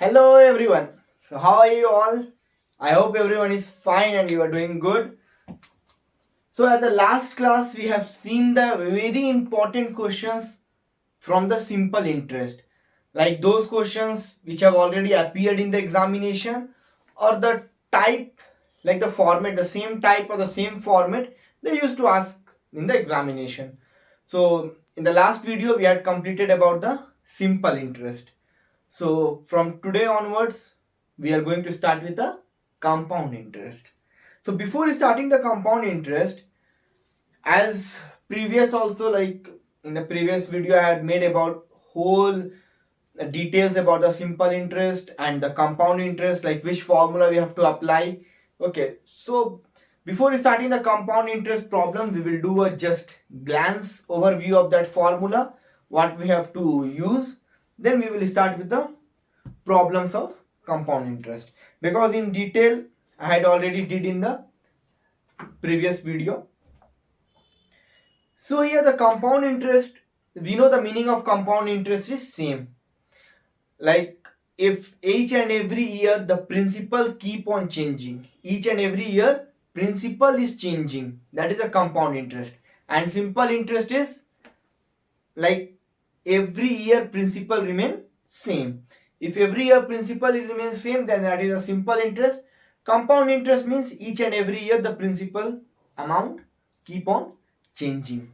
Hello everyone. So how are you all? I hope everyone is fine and you are doing good. So at the last class we have seen the very important questions from the simple interest. Like those questions which have already appeared in the examination or the type like the format the same type or the same format they used to ask in the examination. So in the last video we had completed about the simple interest. So from today onwards, we are going to start with the compound interest. So before starting the compound interest, as previous also like in the previous video I had made about whole details about the simple interest and the compound interest, like which formula we have to apply. Okay, so before starting the compound interest problem, we will do a just glance overview of that formula, what we have to use. Then we will start with the problems of compound interest, because in detail I had already did in the previous video. So here the compound interest, we know the meaning of compound interest is same, like if each and every year the principal keep on changing, each and every year principal is changing, that is a compound interest. And simple interest is like every year principal remain same. If every year principal is remain same, then that is a simple interest. Compound interest means each and every year the principal amount keep on changing.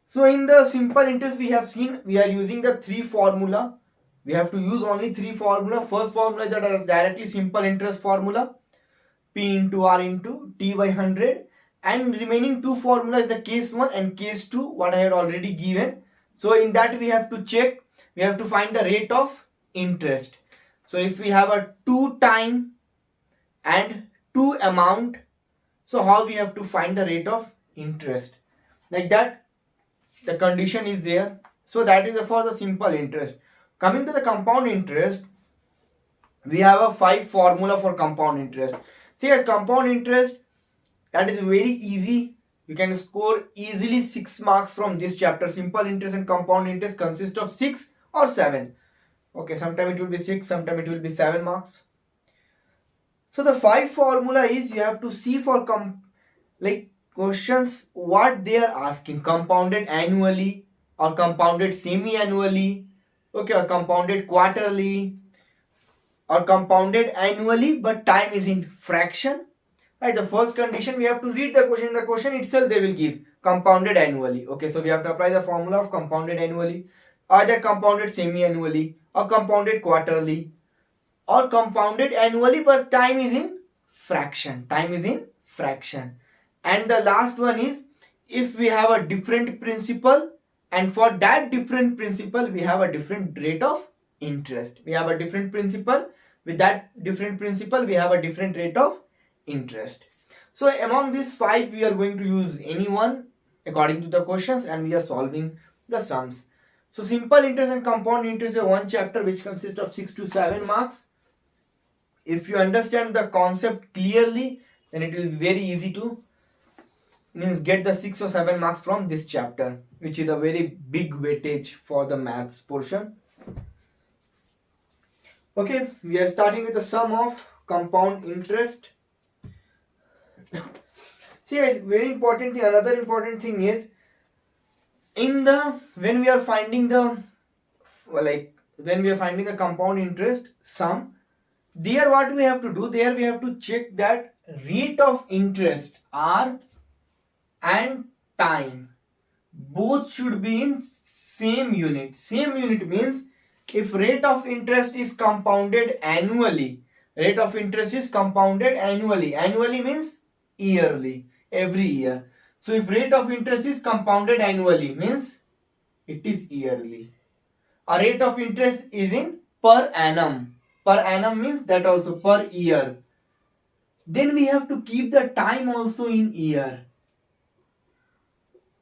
So in the simple interest we have seen we are using the three formula. We have to use only three formula. First formula is the directly simple interest formula, P into R into T by 100, and remaining two formula is the case 1 and case 2 what I had already given. So in that we have to check, we have to find the rate of interest. So if we have a 2 time and 2 amount, so how we have to find the rate of interest, like that the condition is there. So that is for the simple interest. Coming to the compound interest, we have a 5 formula for compound interest. See, as compound interest, that is very easy. You can score easily 6 marks from this chapter. Simple interest and compound interest consist of 6 or 7. Okay, sometime it will be 6, sometime it will be 7 marks. So the 5 formula is you have to see for like questions what they are asking. Compounded annually or compounded semi-annually. Okay, or compounded quarterly or compounded annually but time is in fraction. Right, the first condition we have to read the question. The question itself they will give compounded annually. Okay, so we have to apply the formula of compounded annually, either compounded semi-annually or compounded quarterly or compounded annually but time is in fraction. Time is in fraction. And the last one is if we have a different principal and for that different principal we have a different rate of interest. We have a different principal, with that different principal we have a different rate of interest. So among these 5 we are going to use any one according to the questions and we are solving the sums. So simple interest and compound interest is one chapter which consists of 6 to 7 marks. If you understand the concept clearly, then it will be very easy to means get the 6 or 7 marks from this chapter, which is a very big weightage for the maths portion. Okay, we are starting with the sum of compound interest. See, very important thing, another important thing is in the when we are finding the compound interest sum, there what we have to do, there we have to check that rate of interest R and time both should be in same unit. Same unit means if rate of interest is compounded annually, rate of interest is compounded annually. Annually means yearly, every year. So if rate of interest is compounded annually means it is yearly. A rate of interest is in per annum. Per annum means that also per year. Then we have to keep the time also in year.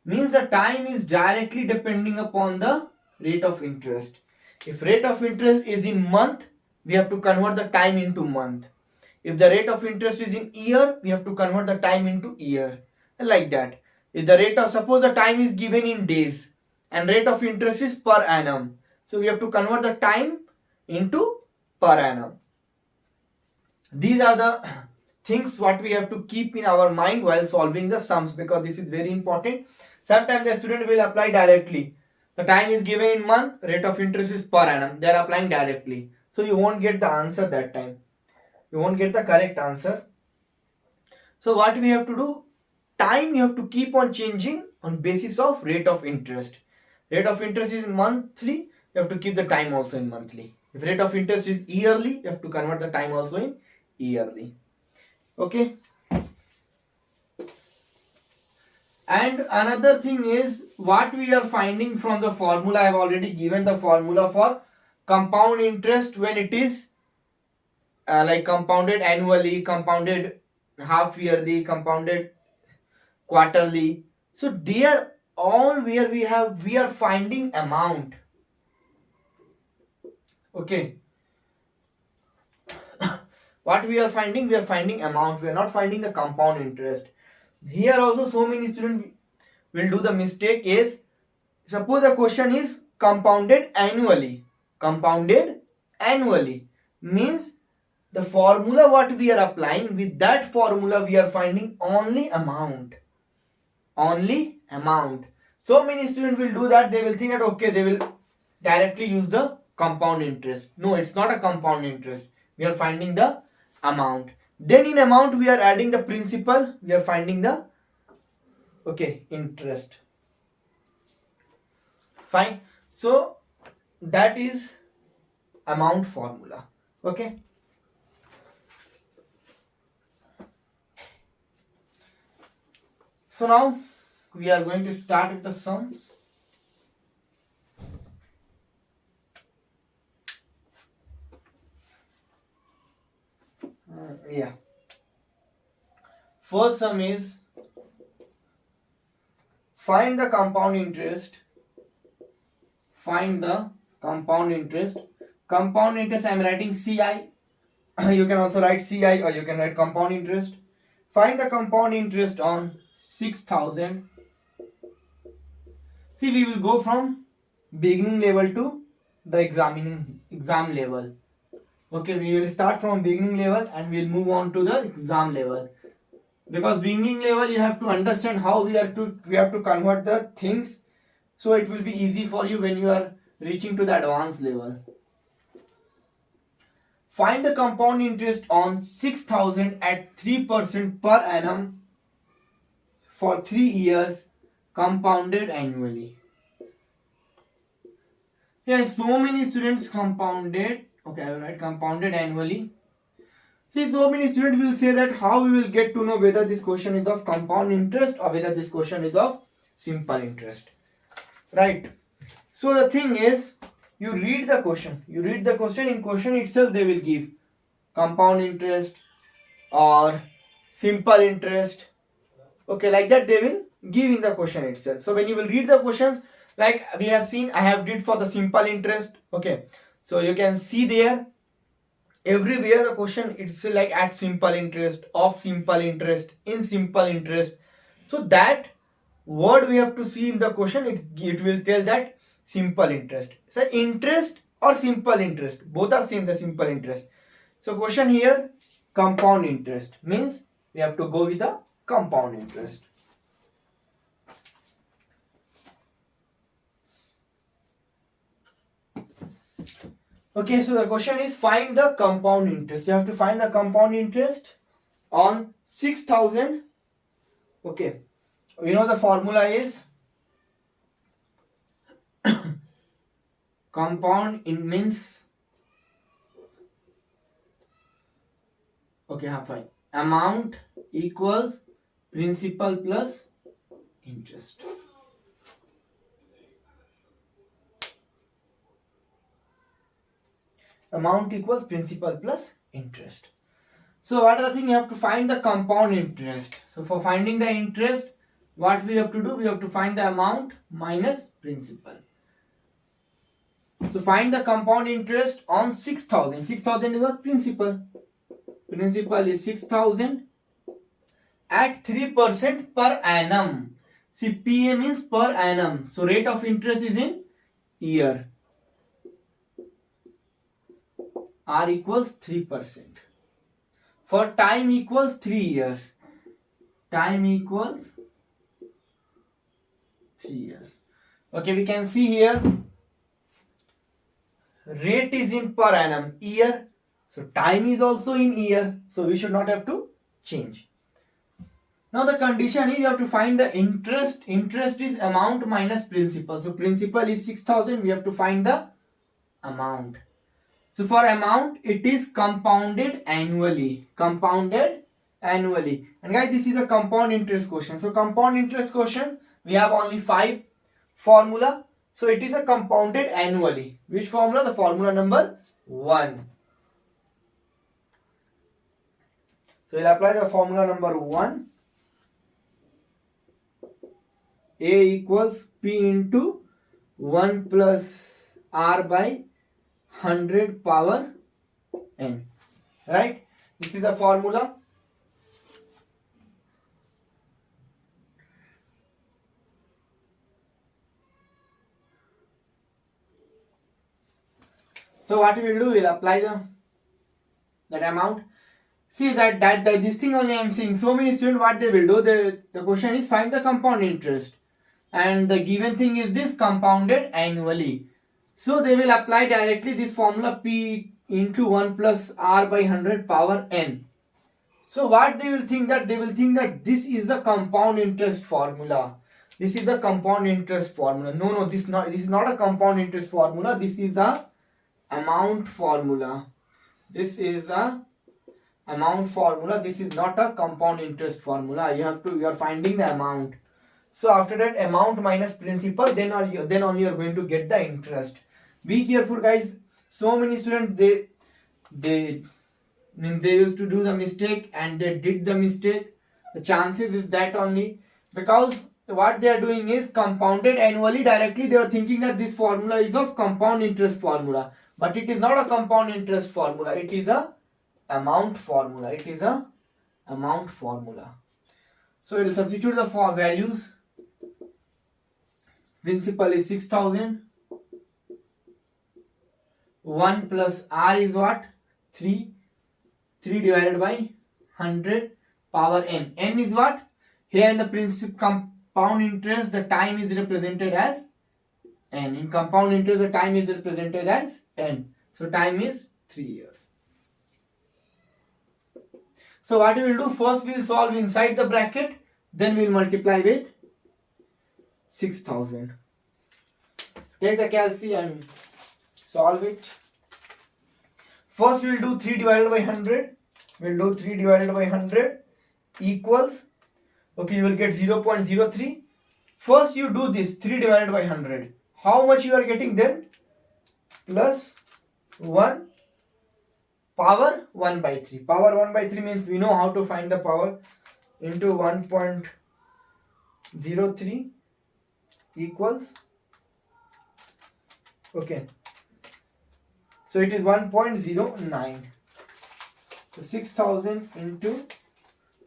Means the time is directly depending upon the rate of interest. If rate of interest is in month, we have to convert the time into month. If the rate of interest is in year, we have to convert the time into year. Like that. If the rate of, suppose the time is given in days and rate of interest is per annum. So we have to convert the time into per annum. These are the things what we have to keep in our mind while solving the sums, because this is very important. Sometimes the student will apply directly. The time is given in month, rate of interest is per annum. They are applying directly. So you won't get the answer that time. You won't get the correct answer. So what we have to do? Time you have to keep on changing on basis of rate of interest. Rate of interest is monthly, you have to keep the time also in monthly. If rate of interest is yearly, you have to convert the time also in yearly. Okay. And another thing is what we are finding from the formula. I have already given the formula for compound interest when it is like compounded annually, compounded half yearly, compounded quarterly. So they are all where we are finding amount. Okay. What we are finding amount. We are not finding the compound interest. Here also so many students will do the mistake is, suppose the question is compounded annually. Compounded annually means the formula what we are applying, with that formula we are finding only amount. Only amount. So many students will do that. They will think that okay, they will directly use the compound interest. No, it's not a compound interest. We are finding the amount. Then in amount we are adding the principal. We are finding the interest. Fine. So that is amount formula. Okay. So now we are going to start with the sums. Yeah. First sum is find the compound interest. Find the compound interest. Compound interest I am writing CI. You can also write CI or you can write compound interest. Find the compound interest on 6,000. See, we will go from beginning level to the exam level. Okay, we will start from beginning level and we'll move on to the exam level. Because beginning level you have to understand how we have to convert the things, so it will be easy for you when you are reaching to the advanced level. Find the compound interest on 6,000 at 3% per annum for 3 years, compounded annually. Here so many students compounded. Okay, I will write compounded annually. See, so many students will say that how we will get to know whether this question is of compound interest or whether this question is of simple interest. Right. So the thing is, you read the question. In question itself they will give compound interest or simple interest. Okay, like that they will give in the question itself. So when you will read the questions, like we have seen, I have did for the simple interest. Okay, so you can see there everywhere the question it's like at simple interest, of simple interest, in simple interest. So that word we have to see in the question, it will tell that simple interest. So interest or simple interest, both are same, the simple interest. So question here, compound interest means we have to go with the compound interest. Okay, so the question is find the compound interest. You have to find the compound interest on 6,000. Okay, we know the formula is compound in means, okay, fine, amount equals principal plus interest. Amount equals principal plus interest. So what are the thing? You have to find the compound interest. So for finding the interest, what we have to do? We have to find the amount minus principal. So find the compound interest on 6,000. 6,000 is what? Principal. Principal is 6,000 at 3% per annum. See, PA means per annum. So rate of interest is in year. R equals 3%. For time equals 3 years. Time equals 3 years. Okay, we can see here rate is in per annum, year. So time is also in year. So we should not have to change. Now the condition is you have to find the interest. Interest is amount minus principal. So principal is 6,000. We have to find the amount. So for amount, it is compounded annually. Compounded annually. And guys, this is a compound interest question. So compound interest question, we have only 5 formula. So it is a compounded annually. Which formula? The formula number 1. So we'll apply the formula number 1. A equals P into 1 plus R by 100 power n. Right? This is the formula. So what we will do, we'll apply that amount. See that this thing only I am seeing. So many students, what they will do, the question is find the compound interest. And the given thing is this compounded annually. So they will apply directly this formula P into 1 plus R by 100 power n. So what they will think that this is the compound interest formula. This is the compound interest formula. No, this is not a compound interest formula. This is a amount formula. This is a amount formula. This is not a compound interest formula. You are finding the amount. So after that, amount minus principal, then only you are going to get the interest. Be careful, guys. So many students they used to do the mistake and they did the mistake. The chances is that only because what they are doing is compounded annually directly. They are thinking that this formula is of compound interest formula, but it is not a compound interest formula. It is a amount formula. It is a amount formula. So we will substitute the values. Principal is 6,000. 1 plus R is what? 3. 3 divided by 100 power n. N is what? Here in the principal compound interest, the time is represented as n. In compound interest, the time is represented as n. So time is 3 years. So what we will do, first we will solve inside the bracket, then we will multiply with 6,000. Take the calculus and solve it. First we will do 3 divided by 100. We will do 3 divided by 100 equals, okay, you will get 0.03. First you do this 3 divided by 100. How much you are getting then? Plus 1 power 1 by 3. Power 1 by 3 means we know how to find the power, into 1.03 equals, okay, so it is 1.09. So 6,000 into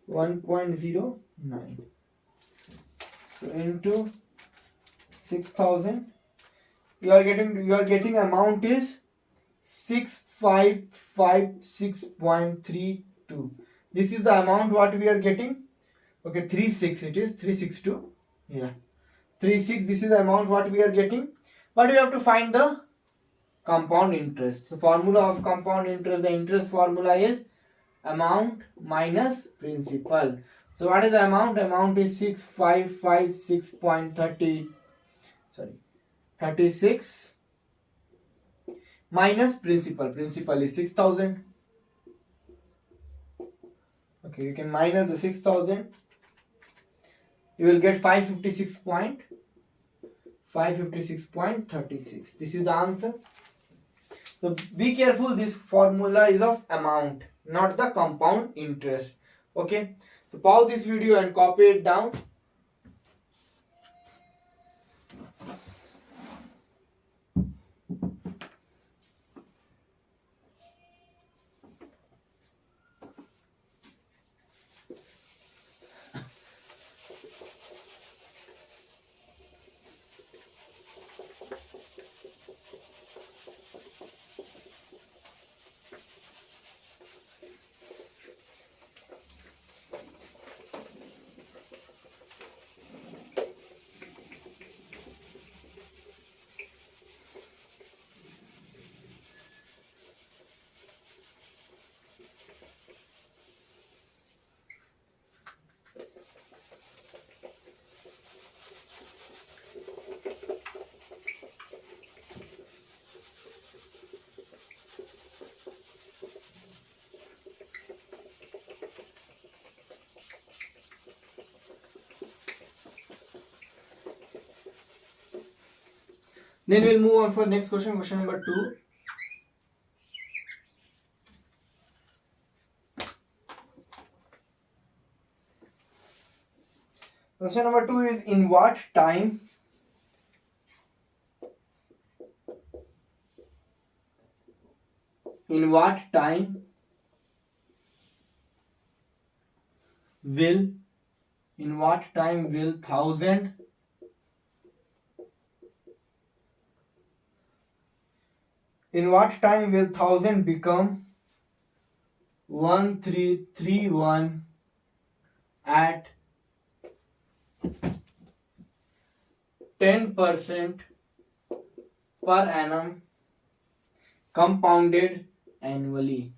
1.09. So into 6,000, you are getting amount is 6556.32. This is the amount what we are getting. Okay, 36 it is 362. Yeah, 36. This is the amount what we are getting. But we have to find the compound interest. So formula of compound interest, the interest formula is amount minus principal. So what is the amount? Amount is 36 minus principal. Principal is 6,000. Okay, you can minus the 6,000. You will get 556.36. This is the answer. So be careful, this formula is of amount, not the compound interest. Okay, so pause this video and copy it down. Then we'll move on for next question, question number 2. Question number 2 is, in what time will 1000 become 1331 at 10% per annum compounded annually?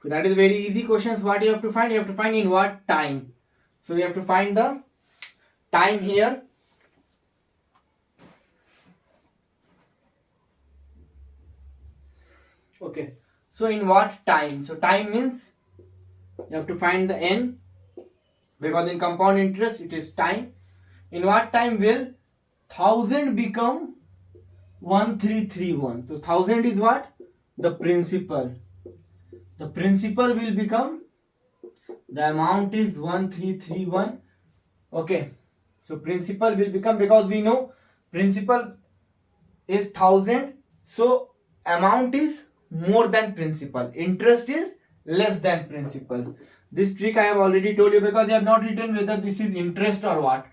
So that is very easy questions. What you have to find? You have to find in what time. So we have to find the time here. Okay. So in what time? So time means you have to find the n, because in compound interest it is time. In what time will 1000 become 1331? So 1000 is what? The principal. The principal will become, the amount is 1331. Okay. So principal will become, because we know principal is 1000, so amount is more than principal, interest is less than principal. This trick I have already told you, because I have not written whether this is interest or what.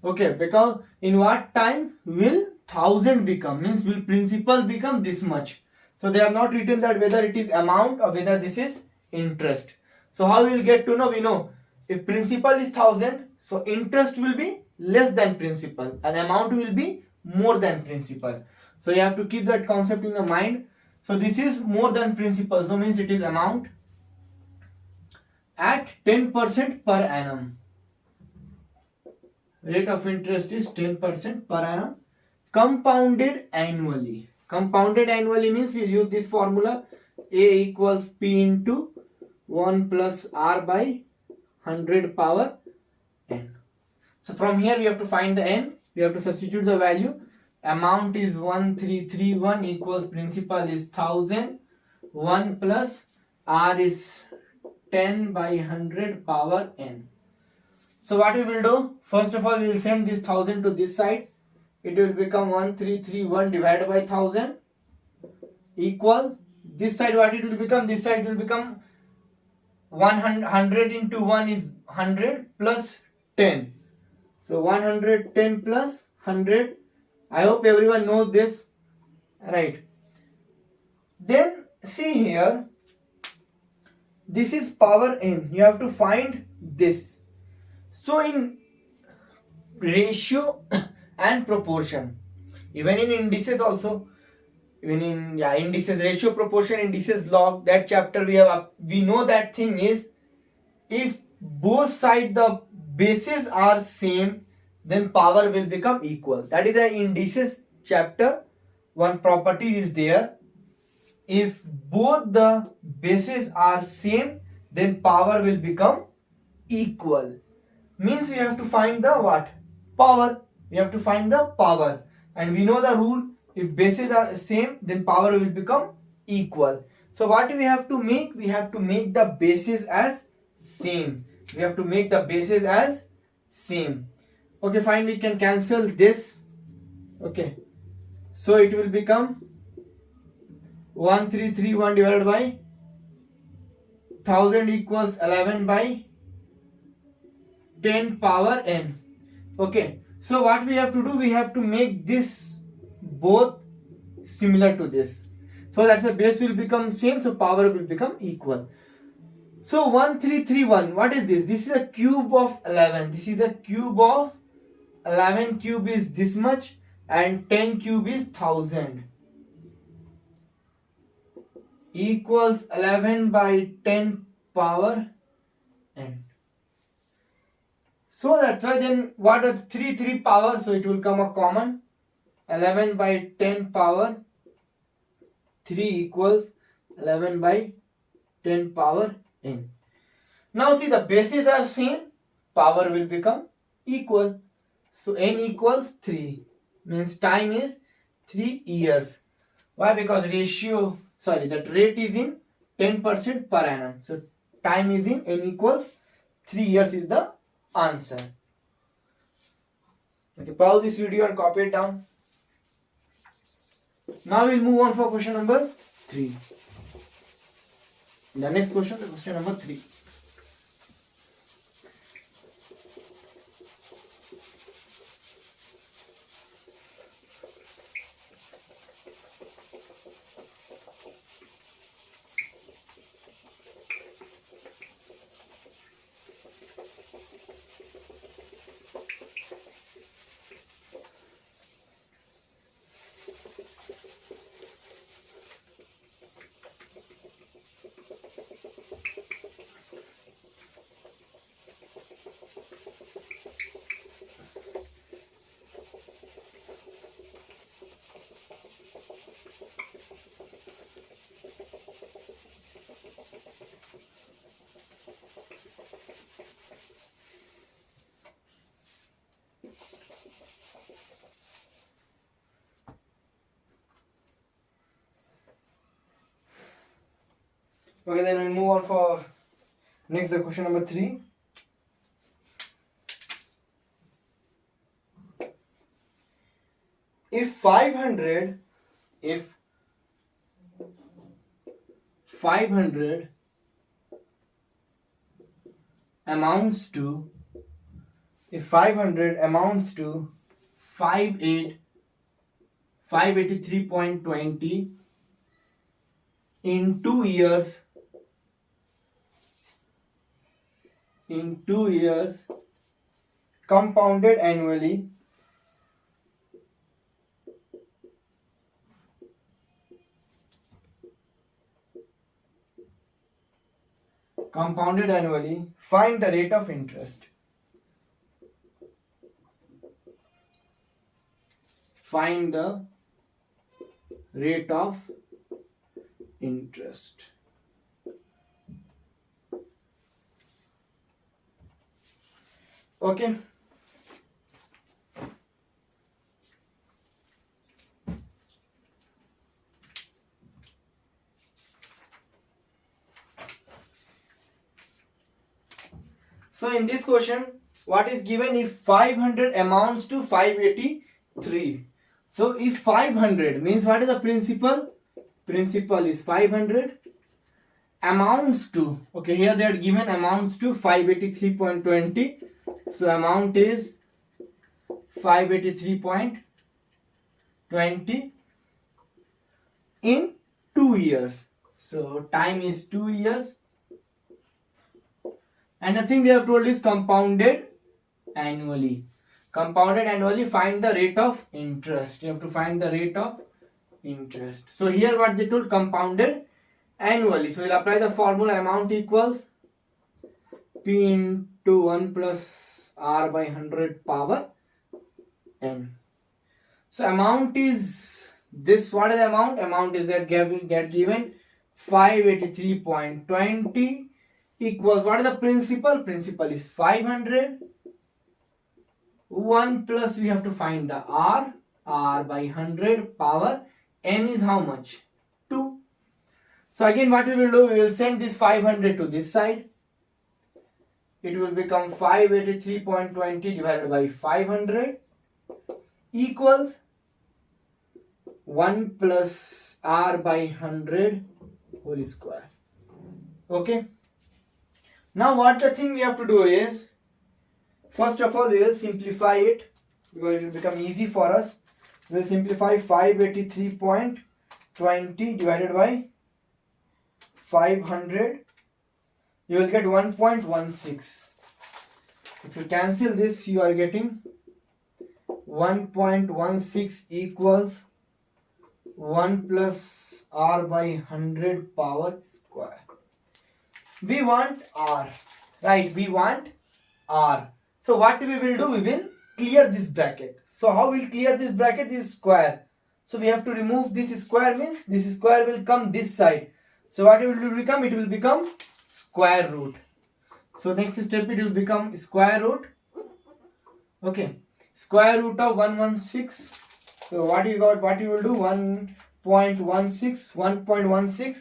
Okay, because in what time will 1000 become, means will principal become this much. So they have not written that whether it is amount or whether this is interest. So how we will get to know? We know if principal is 1000, so interest will be less than principal and amount will be more than principal. So you have to keep that concept in the mind. So this is more than principal, so means it is amount at 10% per annum. Rate of interest is 10% per annum compounded annually. Compounded annually means we'll use this formula, A equals P into 1 plus R by 100 power n. So from here we have to find the n. We have to substitute the value. Amount is 1331 equals principal is 1000. 1 plus R is 10 by 100 power n. So what we will do? First of all, we will send this 1000 to this side. It will become 1331 divided by 1000 equal, this side what it will become? This side will become 100 into 1 is 100 plus 10. So 110 plus 100. I hope everyone knows this, right? Then see here, this is power n. You have to find this. So in ratio and proportion, even in indices also, even in indices, ratio, proportion, indices, log, that chapter we know that thing is, if both sides the bases are same, then power will become equal. That is the indices chapter. One property is there. If both the bases are same, then power will become equal. Means we have to find the what? Power. We have to find the power. And we know the rule, if bases are same, then power will become equal. So what we have to make? We have to make the bases as same. We have to make the bases as same. Okay, fine, we can cancel this. Okay, so it will become 1331 divided by 1000 equals 11 by 10 power n. Okay, so what we have to do? We have to make this both similar to this. So that's the base will become same, so power will become equal. So 1331, what is this? This is a cube of 11. This is a cube of 11. Cube is this much and 10 cube is 1000 equals 11 by 10 power n. So that's why then what is 3 power? So it will come a common, 11 by 10 power 3 equals 11 by 10 power n. Now see, the bases are same, power will become equal. So n equals 3, means time is 3 years. Why? Because that rate is in 10% per annum. So time is in n equals 3 years is the answer. Okay, pause this video and copy it down. Now we'll move on for question number 3. The next question is question number 3. Okay, then we'll move on for next the question number 3. If 500 amounts to 583.20 in 2 years, compounded annually, find the rate of interest. Find the rate of interest. Okay. So in this question, what is given? If 500 amounts to 583. So if 500 means, what is the principal? Principal is 500 amounts to, okay, here they are given amounts to 583.20. So amount is 583.20 in 2 years. So time is 2 years. And the thing they have told is compounded annually. Compounded annually, find the rate of interest. You have to find the rate of interest. So here what they told, compounded annually. So we'll apply the formula, amount equals P into 1 plus R by 100 power N. So amount is this. What is the amount? Amount is that get given 583.20 equals, what is the principal? Principal is 500. 1 plus, we have to find the R by 100 power N is how much? 2. So again what we will do, we will send this 500 to this side. It will become 583.20 divided by 500 equals 1 plus R by 100 whole square. Okay. Now what the thing we have to do is, first of all we will simplify it because it will become easy for us. We will simplify 583.20 divided by 500. You will get 1.16. If you cancel this, you are getting 1.16 equals 1 plus R by 100 power square. We want R, right? We want R. So what we will do, we will clear this bracket. So how we'll clear this bracket? This square. So we have to remove this square, means this square will come this side. So what it will become? It will become square root. So next step it will become square root. Okay, square root of 116. So what you got? What you will do? 1.16. 1.16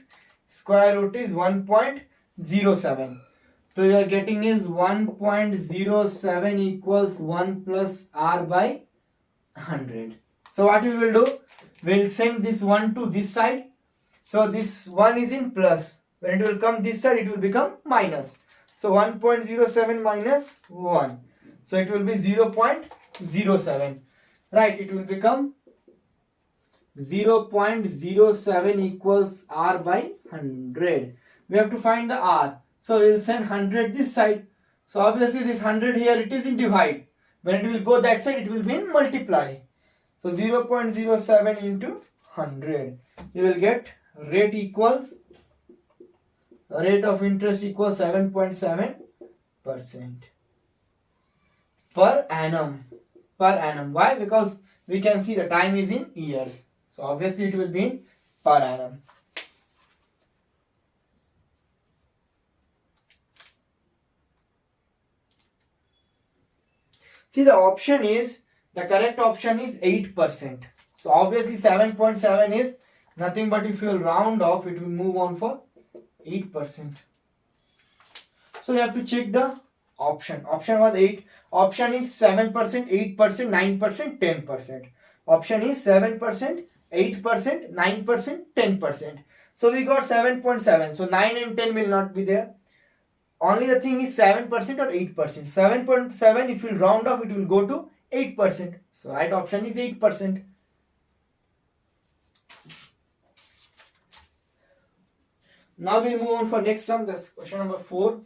square root is 1.07. So you are getting is 1.07 equals 1 plus r by 100. So what we will do? We'll send this 1 to this side. So this 1 is in plus. When it will come this side, it will become minus. So 1.07 minus 1. So it will be 0.07. Right, it will become 0.07 equals r by 100. We have to find the r. So we will send 100 this side. So obviously this 100 here, it is in divide. When it will go that side, it will be in multiply. So 0.07 into 100. You will get rate of interest equals 7.7% per annum. Why? Because we can see the time is in years. So obviously it will be in per annum. See, the correct option is 8%. So obviously 7.7 is nothing but if you will round off, it will move on for 8%. So you have to check the option. Option was 8. Option is 7%, 8%, 9%, 10%. Option is 7%, 8%, 9%, 10%. So we got 7.7. So 9 and 10 will not be there. Only the thing is 7% or 8%. 7.7, if you round off, it will go to 8%. So right option is 8%. Now we'll move on for next sum. That's question number 4.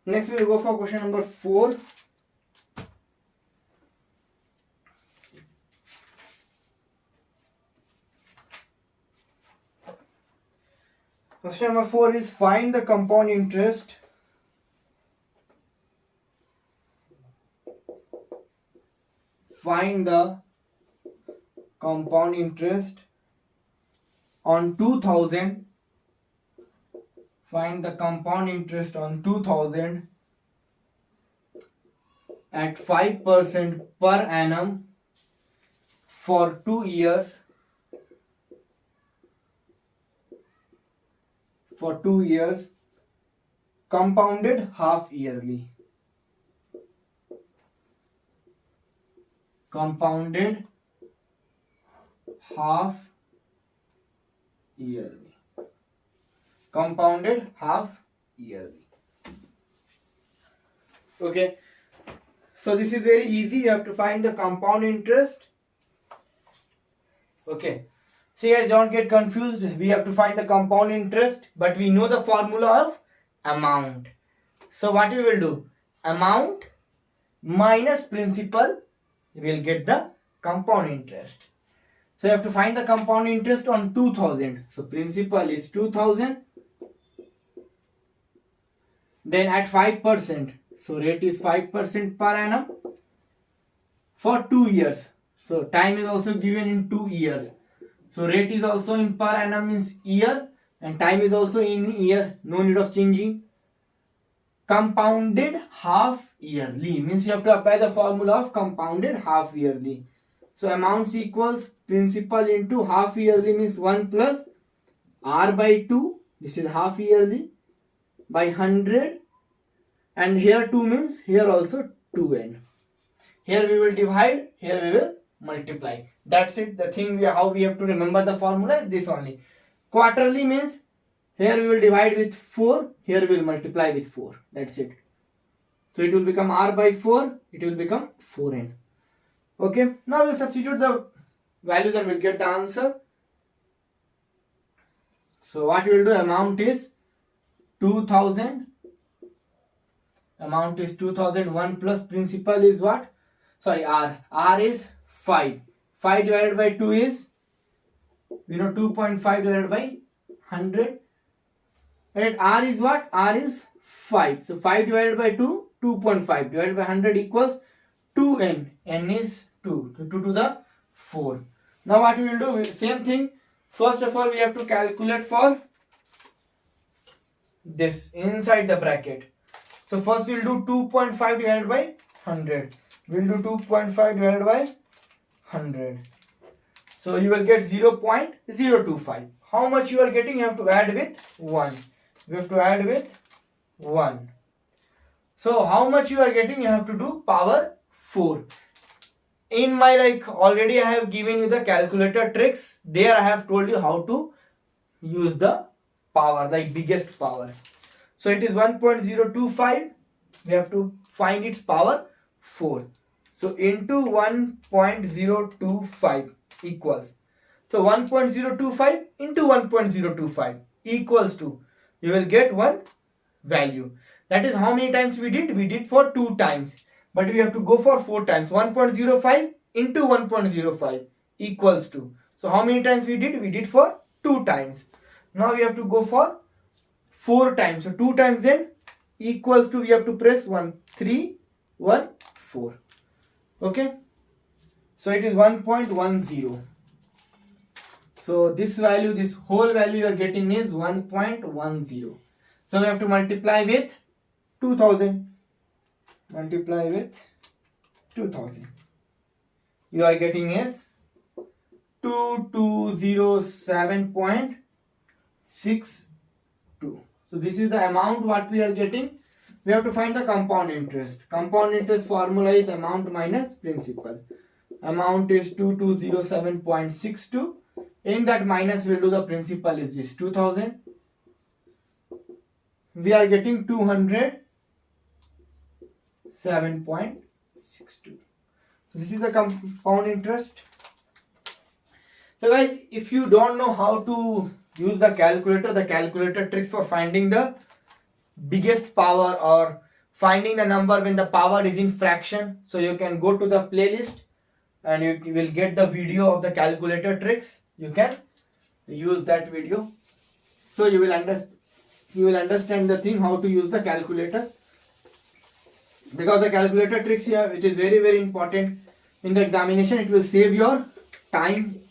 Next we will go for question number 4. Question number 4 is find the compound interest on 2000. Find the compound interest on 2000 at 5% per annum for 2 years. Compounded half yearly. Compounded half yearly. Okay, so this is very easy. You have to find the compound interest. Okay, see guys, don't get confused. We have to find the compound interest, but we know the formula of amount. So what we will do? Amount minus principal, we will get the compound interest. So you have to find the compound interest on 2000. So principal is 2000. Then at 5%. So rate is 5% per annum for 2 years. So time is also given in 2 years. So rate is also in per annum means year, and time is also in year. No need of changing. Compounded half yearly means you have to apply the formula of compounded half yearly. So amounts equals principal into half yearly means 1 plus r by 2. This is half yearly by 100. and here 2 means here also 2n. Here we will divide, here we will multiply. That's it. The thing how we have to remember the formula is this only. Quarterly means here we will divide with 4, here we will multiply with 4. That's it. So it will become r by 4, it will become 4n. Okay, now we'll substitute the values and we'll get the answer. So what we will do, amount is 2000. Amount is 2001 plus principal is what? Sorry, r. R is 5. 5 divided by 2 is, 2.5 divided by 100. And r is what? R is 5. So 5 divided by 2, 2.5 divided by 100 equals 2n. N is 2. So 2 to the 4. Now what we will do? Same thing. First of all, we have to calculate for this inside the bracket. So first we'll do 2.5 divided by 100. We'll do 2.5 divided by 100. So you will get 0.025. How much you are getting? You have to add with 1. You have to add with 1. So how much you are getting? You have to do power 4. In my already I have given you the calculator tricks. There I have told you how to use the power, the biggest power. So it is 1.025. We have to find its power 4. So into 1.025 equals. So 1.025 into 1.025 equals to, you will get one value. That is how many times we did? We did for 2 times. But we have to go for 4 times. 1.05 into 1.05 equals to. So how many times we did? We did for 2 times. Now we have to go for 4 times. So 2 times then equals to, we have to press 1, 3, 1, 4. Okay. So it is 1.10. So this value, this whole value you are getting is 1.10. So we have to multiply with 2000. Multiply with 2000. You are getting is 2207.62. So this is the amount what we are getting. We have to find the compound interest. Compound interest formula is amount minus principal. Amount is 2207.62. In that minus we'll do the principal is this 2000. We are getting 207.62. So this is the compound interest. So guys, if you don't know how to use the calculator tricks for finding the biggest power or finding the number when the power is in fraction, so you can go to the playlist and you will get the video of the calculator tricks. You can use that video, so you will understand the thing how to use the calculator, because the calculator tricks here, it is very very important in the examination. It will save your time.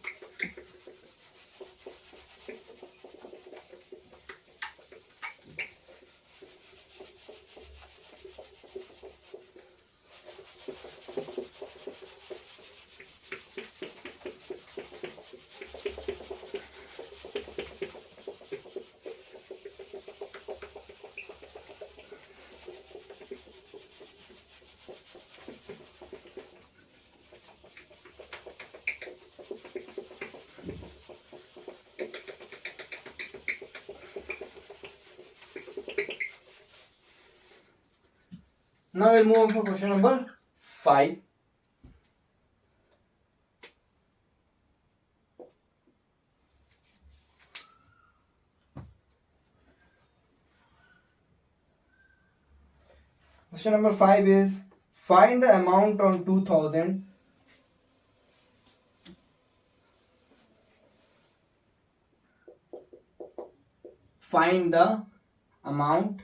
Now we'll move on for question number 5. Question number 5 is, find the amount on 2000 find the amount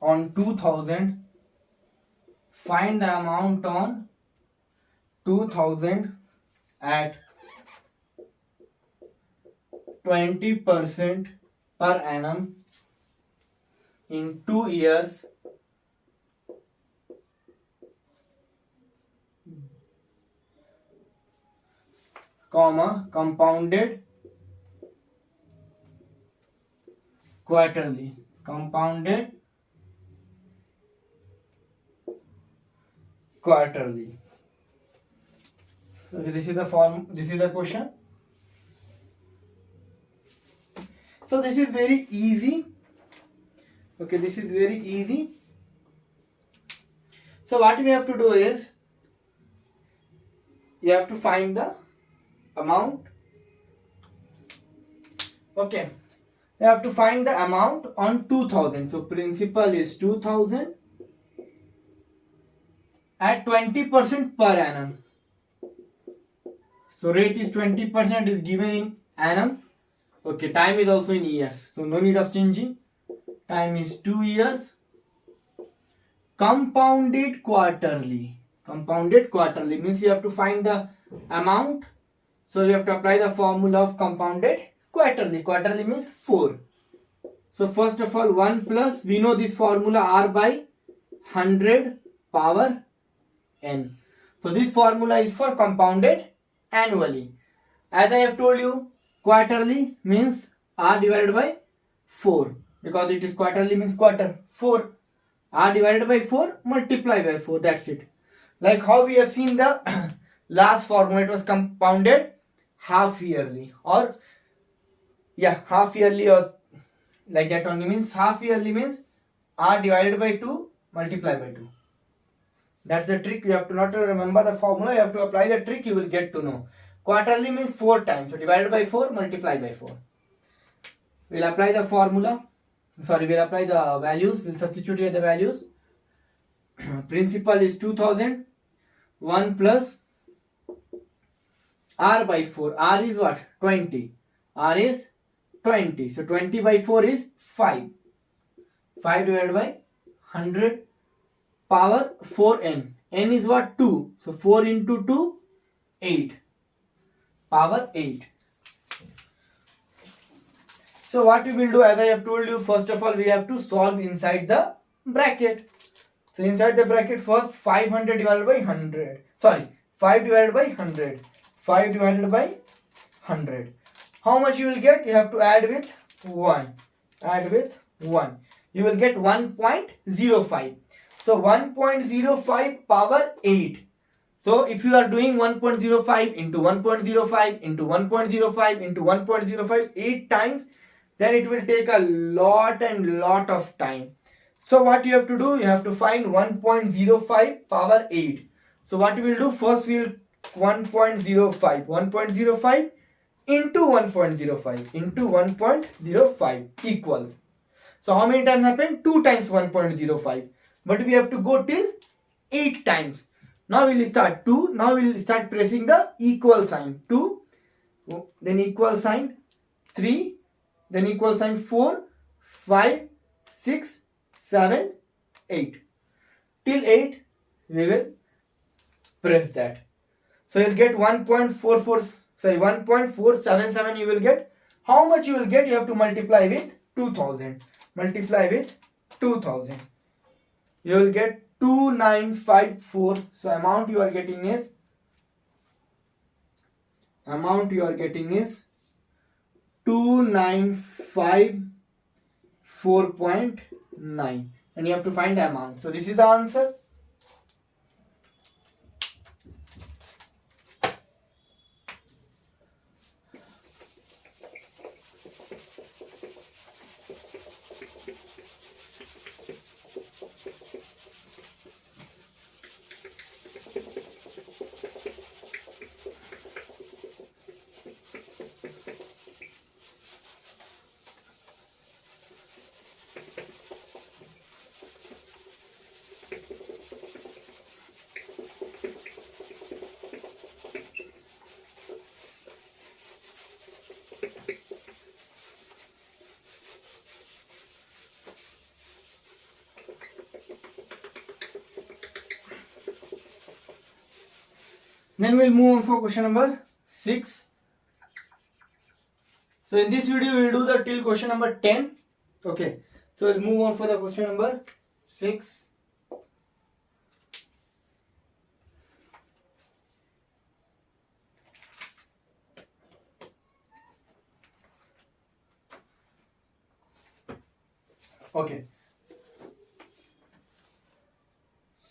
on 2000 find the amount on 2000 at 20% per annum in 2 years compounded quarterly. Compounded quarterly. So this is the form. This is the question. So this is very easy. Okay, this is very easy. So what we have to do is, you have to find the amount. Okay, you have to find the amount on 2000. So principal is 2000 at 20% per annum. So rate is 20% is given in annum. Okay, time is also in years. So no need of changing. Time is 2 years. Compounded quarterly. Compounded quarterly means you have to find the amount. So you have to apply the formula of compounded quarterly. Quarterly means 4. So first of all, 1 plus, we know this formula, r by 100 power n. So this formula is for compounded annually. As I have told you, quarterly means r divided by 4. Because it is quarterly means quarter. 4. R divided by 4, multiply by 4. That's it. Like how we have seen the last formula, it was compounded half yearly, or half yearly, or like that only. Means half yearly means r divided by 2, multiply by 2. That's the trick. You have to not remember the formula, you have to apply the trick, you will get to know. Quarterly means 4 times, so divided by 4, multiply by 4. We'll apply the formula. We'll apply the values. We'll substitute here the values. Principal is 2000. 1 plus r by 4. R is what? 20. R is 20. So 20 by 4 is 5. 5 divided by 100 power 4n. N is what? 2. So 4 into 2, 8. Power 8. So what we will do, as I have told you, first of all we have to solve inside the bracket. So inside the bracket, first 500 divided by 100. 5 divided by 100. 5 divided by 100. How much you will get? You have to add with 1. Add with 1. You will get 1.05. So 1.05 power 8. So if you are doing 1.05 into 1.05 into 1.05 into 1.05 8 times, then it will take a lot of time. So what you have to do, you have to find 1.05 power 8. So what we will do, first we will 1.05 into 1.05 into 1.05 equals. So how many times happen? 2 times 1.05. But we have to go till 8 times. Now we will start 2. Now we will start pressing the equal sign. 2, then equal sign 3, then equal sign 4, 5, 6, 7, 8. Till 8 we will press that. So you will get 1.477 you will get. How much you will get? You have to multiply with 2000. Multiply with 2000. You will get 2954. So amount you are getting is 2954.9, and you have to find the amount. So this is the answer. Then we'll move on for question number 6. So in this video we'll do the till question number 10. Okay. So we'll move on for the question number 6. Okay,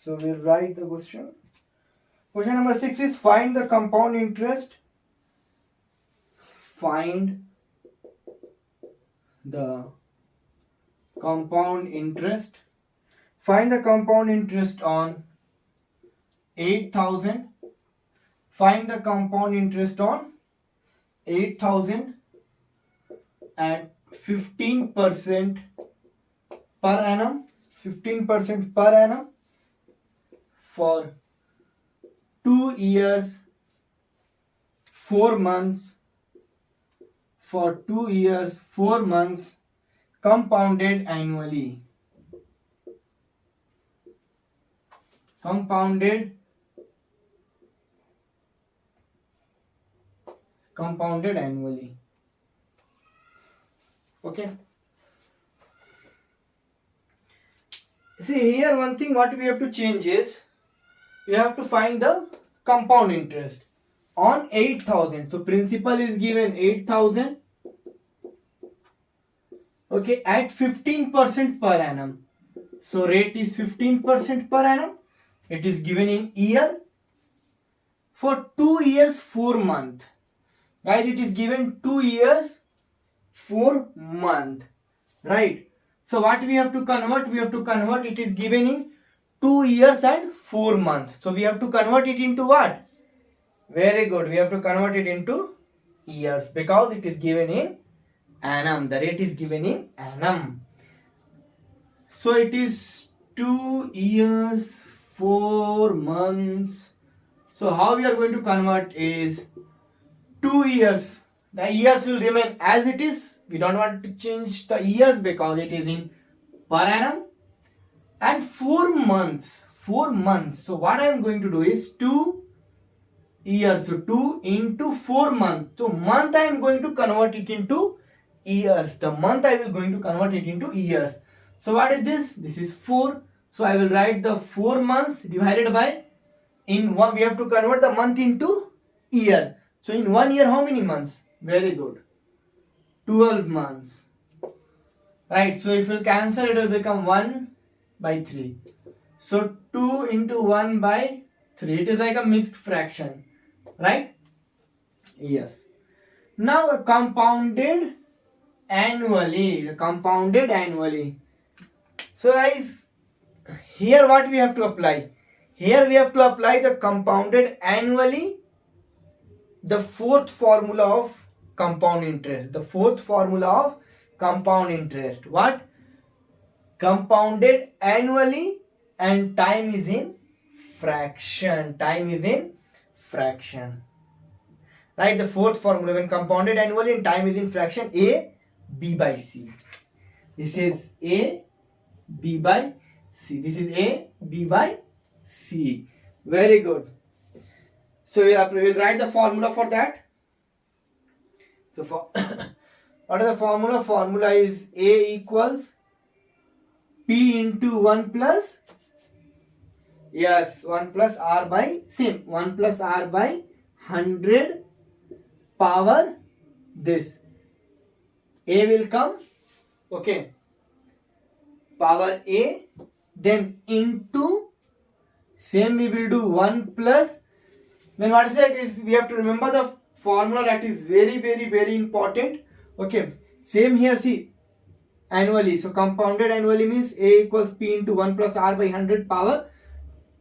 so we'll write the question. Question number 6 is find the compound interest. Find the compound interest. Find the compound interest on 8,000. Find the compound interest on 8,000 at 15% per annum. 15% per annum for 2 years, 4 months. For 2 years, 4 months, compounded annually. Compounded annually. Okay. See here, one thing what we have to change is you have to find the compound interest on 8,000. So principal is given 8,000. Okay, at 15% per annum. So rate is 15% per annum. It is given in year for 2 years 4 month. Guys, it is given 2 years 4 month. Right. So what we have to convert? We have to convert. It is given in 2 years and 4 months. So we have to convert it into what? Very good. We have to convert it into years because it is given in annum. The rate is given in annum. So it is 2 years 4 months. So how we are going to convert is 2 years. The years will remain as it is. We don't want to change the years because it is in per annum. And 4 months. 4 months. So what I am going to do is 2 years. So 2 into 4 months. So month I am going to convert it into years. The month I will going to convert it into years. So what is this? This is 4. So I will write the 4 months divided by, in one we have to convert the month into year. So in 1 year how many months? Very good. 12 months. Right. So if you cancel, it will become 1 by 3. So 2 into 1 by 3. It is like a mixed fraction. Right? Yes. Now compounded annually. Compounded annually. So guys, here what we have to apply? Here we have to apply the compounded annually, the fourth formula of compound interest. The fourth formula of compound interest. What? Compounded annually and time is in fraction. Time is in fraction. Right? The fourth formula, when compounded annually and time is in fraction, A, B by C. This is A, B by C. This is A, B by C. Very good. So we'll write the formula for that. So for what is the formula? Formula is A equals P into 1 plus, yes, 1 plus R by, same, 1 plus R by 100 power this. A will come, okay, power A, then into, same we will do 1 plus, then what is it is, we have to remember the formula that is very important. Okay, same here, see, annually. So compounded annually means A equals P into 1 plus R by 100 power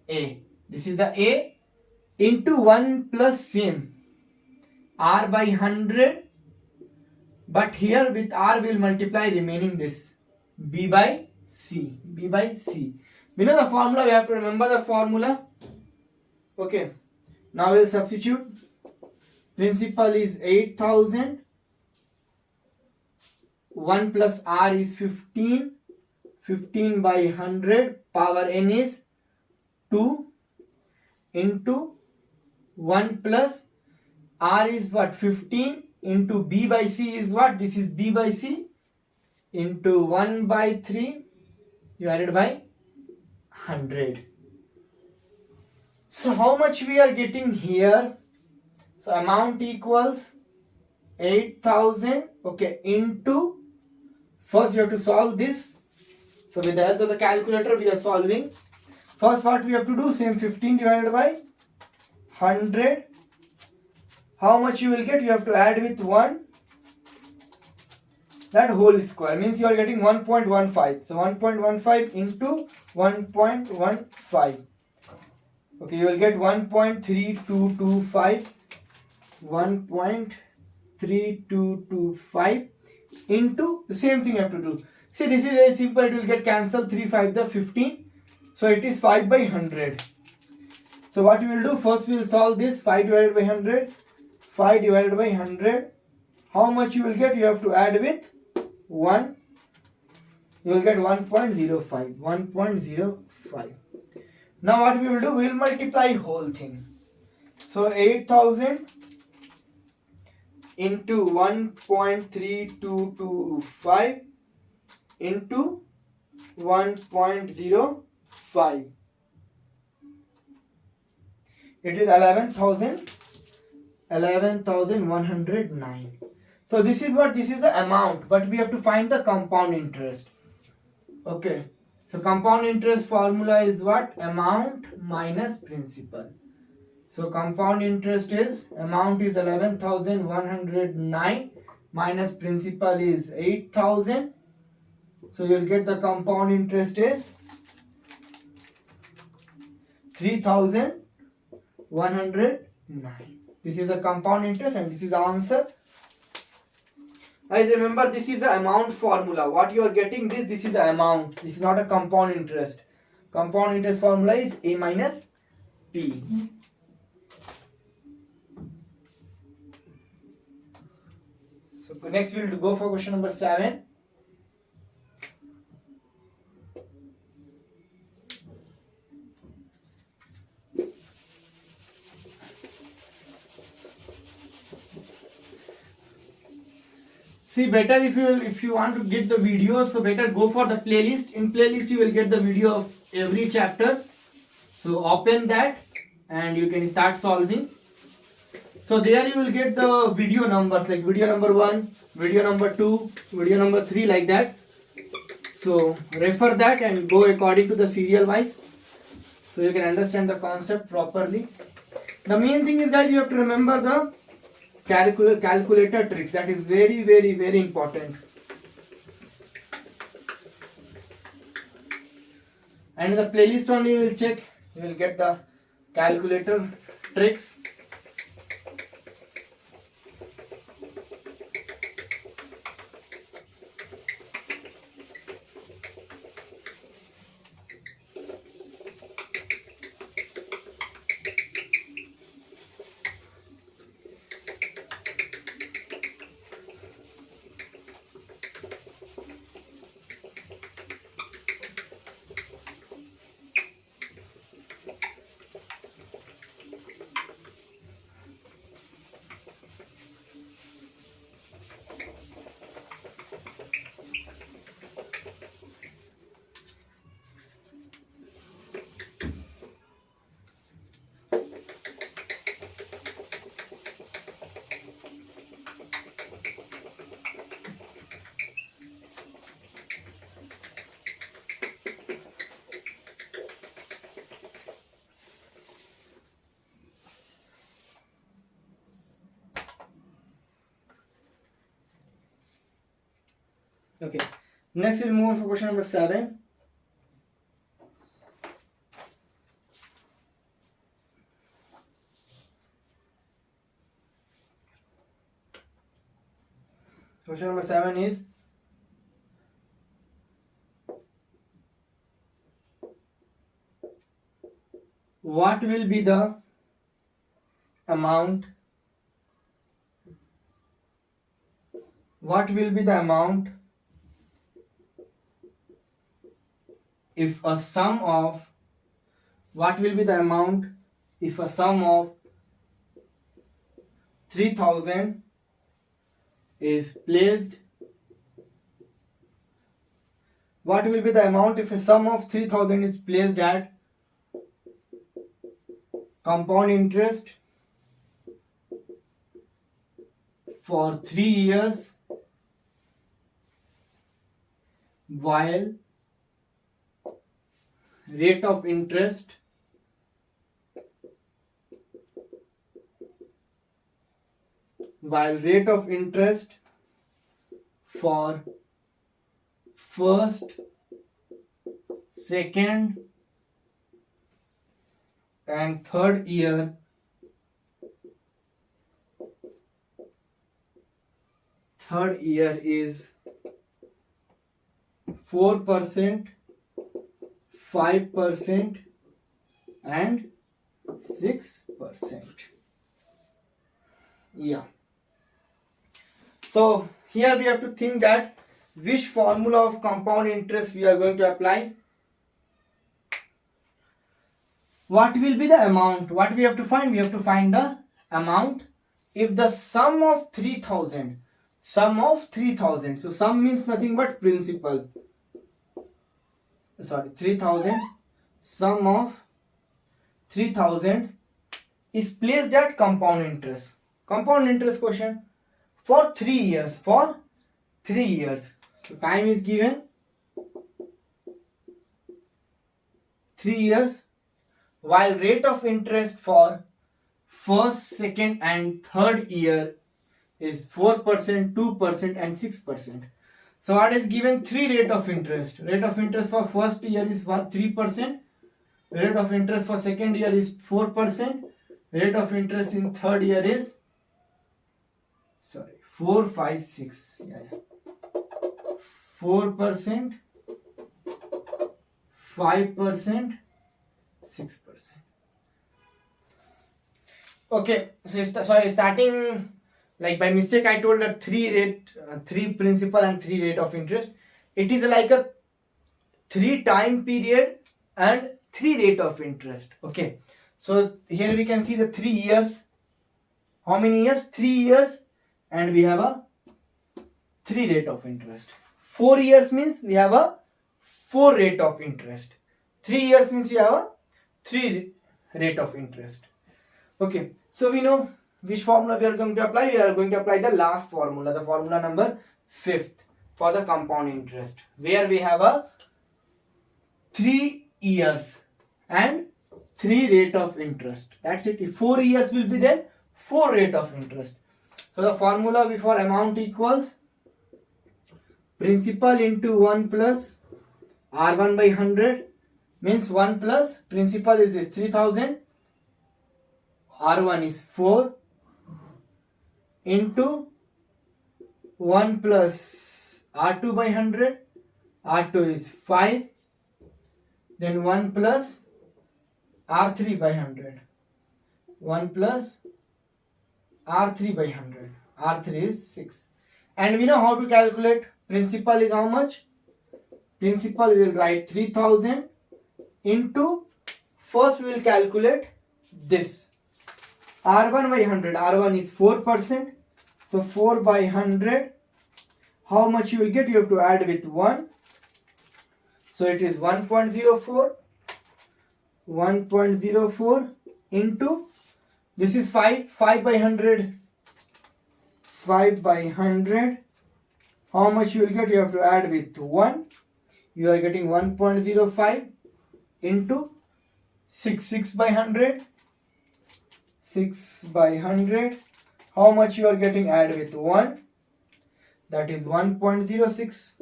A. This is the A into 1 plus same R by 100, but here with R we will multiply remaining this B by C. B by C. We know the formula, we have to remember the formula. Okay, now we'll substitute. Principal is 8,000. 1 plus R is 15. 15 by 100. Power N is 2 into 1 plus R is what? 15 into B by C is what? This is B by C into 1 by 3 divided by 100. So how much we are getting here? So amount equals 8,000, okay, into, first we have to solve this. So with the help of the calculator we are solving. First what we have to do, same 15 divided by 100. How much you will get? You have to add with 1. That whole square means you are getting 1.15. So 1.15 into 1.15. Okay, you will get 1.3225. 1.3225 into the same thing you have to do. See, this is very simple. It will get cancelled. 3 5 the 15. So it is 5 by 100. So what we will do, first we will solve this. 5 divided by 100. 5 divided by 100. How much you will get? You have to add with 1. You will get 1.05. 1.05. Now what we will do, we will multiply whole thing. So 8000 into 1.3225 into 1.05. It is 11,109. So this is what, this is the amount, but we have to find the compound interest. Okay, so compound interest formula is what? Amount minus principal. So compound interest is, amount is 11,109 minus principal is 8,000. So you will get the compound interest is 3,109. This is the compound interest and this is the answer. Guys, remember this is the amount formula. What you are getting, this is the amount. This is not a compound interest. Compound interest formula is A minus P. So next we will go for question number 7. See, better if you want to get the videos, so better go for the playlist. In playlist you will get the video of every chapter. So open that and you can start solving. So there you will get the video numbers, like video number 1, video number 2, video number 3, like that. So refer that and go according to the serial wise, so you can understand the concept properly. The main thing is, guys, you have to remember the calculator tricks. That is very important. And in the playlist only you will check, you will get the calculator tricks. Okay, next we'll move on for question number 7. Question number 7 is, what will be the amount, if a sum of, if a sum of 3,000 is placed, what will be the amount if a sum of 3,000 is placed at compound interest for 3 years while rate of interest for first, second and third year is 4%, 5% and 6%. Yeah. So here we have to think that which formula of compound interest we are going to apply. What will be the amount? What we have to find? We have to find the amount. If the sum of 3000, so sum means nothing but principal. Sorry, 3000, sum of 3000 is placed at compound interest. Compound interest question for 3 years. For 3 years. So time is given 3 years, while rate of interest for first, second and third year is 4%, 2% and 6%. So what is given? 3 rate of interest. Rate of interest for first year is 3%. Rate of interest for second year is 4%. Rate of interest in third year is 4, 5, 6. 4%, 5%, 6%. Okay, so starting like by mistake I told that 3 principal and 3 rate of interest. It is like a 3 time period and 3 rate of interest. Okay, so here we can see the 3 years. How many years? 3 years, and we have a 3 rate of interest. 4 years means we have a 4 rate of interest. 3 years means we have a 3 rate of interest. Okay, so we know which formula we are going to apply. We are going to apply the last formula, the formula number 5th for the compound interest, where we have a 3 years and 3 rate of interest. That's it. If 4 years will be then 4 rate of interest. So the formula before amount equals principal into 1 plus R1 by 100, means 1 plus principal is this 3000, R1 is 4 into 1 plus R2 by 100, R2 is 5, then 1 plus R3 by 100, 1 plus R3 by 100, R3 is 6. And we know how to calculate. Principal is how much? Principal we will write 3000 into, first we will calculate this R1 by 100. R1 is 4%. So 4 by 100. How much you will get? You have to add with 1. So it is 1.04. 1.04 into, this is 5. 5 by 100. 5 by 100. How much you will get? You have to add with 1. You are getting 1.05 into 6. 6 by 100. 6 by 100. How much you are getting? Add with 1. That is 1.06.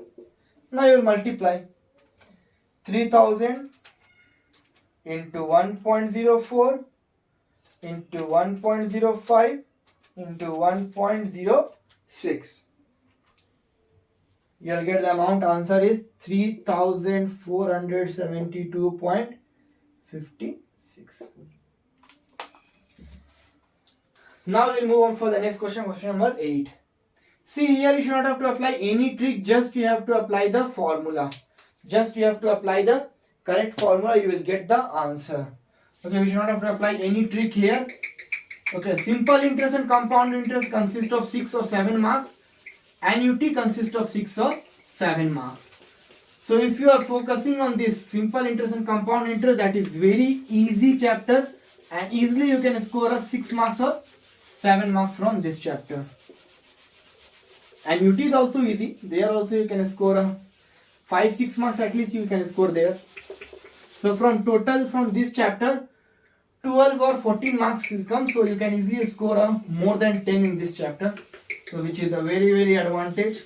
Now you will multiply 3000 into 1.04 into 1.05 into 1.06. You will get the amount. Answer is 3472.56. Now we will move on for the next question, question number 8. See, here you should not have to apply any trick, just you have to apply the formula. Just you have to apply the correct formula, you will get the answer. Okay, we should not have to apply any trick here. Okay, simple interest and compound interest consist of 6 or 7 marks. Annuity consists of 6 or 7 marks. So if you are focusing on this simple interest and compound interest, that is very easy chapter, and easily you can score a 6 marks or 7 marks from this chapter. Annuity is also easy. There also you can score a 5-6 marks at least you can score there. So from total from this chapter, 12 or 14 marks will come. So you can easily score a more than 10 in this chapter. So which is a very advantage.